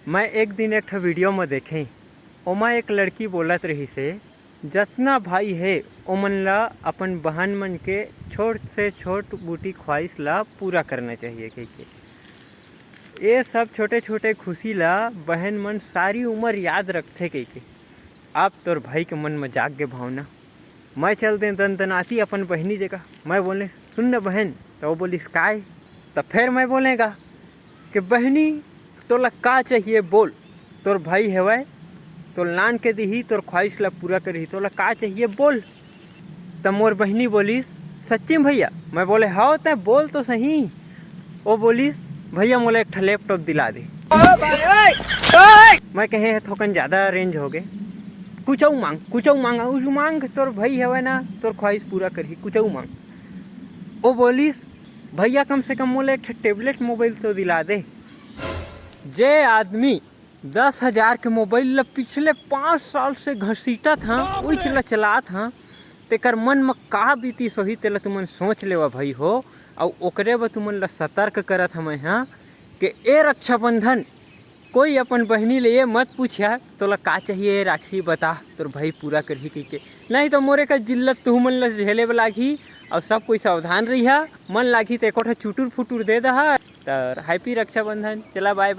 मैं एक दिन एक वीडियो में देखे ओमा एक लड़की बोलत रही से जतना भाई है ओमन ला अपन बहन मन के छोट से छोट बूटी ख्वाहिश ला पूरा करना चाहिए कह के। ये सब छोटे छोटे खुशी ला बहन मन सारी उम्र याद रखते कह के। आप तोर भाई के मन में जाग के भावना मैं चल दे दनदनाती अपन बहनी जगह। मैं बोले सुन न बहन, तो वो बोलिस काय। तो फिर मैं बोलेगा कि बहनी तोला का चाहिए बोल, तोर भाई है वह तो लान के दी तोर ख्वाहिश ला पूरा करी, तोला का चाहिए बोल। तब मोर बहनी बोलिस सच्ची भैया। मैं बोले हाँ तय बोल तो सही। वो बोलिस भैया मोला एक लैपटॉप दिला दे। मैं कहे है थोकन ज़्यादा रेंज हो गए, कुछ मांग उस मांग तोर भाई है ना तोर ख्वाहिश पूरा करी, कुछ मांग। वो बोलिस भैया कम से कम मोला एक टेबलेट मोबाइल तो दिला दे। जे आदमी 10,000 के मोबाइल ला पिछले 5 साल से घसीटा था वही चला था तेकर मन में का बीती सोही तेला तुमन सोच लेवा भाई हो। और ओकरे ब तुमन ला सतर्क करत हम हाँ कि ए रक्षाबंधन कोई अपन बहनी ले ये मत पूछा तोला का चाहिए राखी बता तोर भाई पूरा करही कह के। नहीं तो मोरे का जिल्लत तुमन ला झेले लागी। और सब कोई सावधान रही मन लागी तो एक चुटुर फुटुर दे दहा। तो हैप्पी रक्षाबंधन। चला बाय बाय।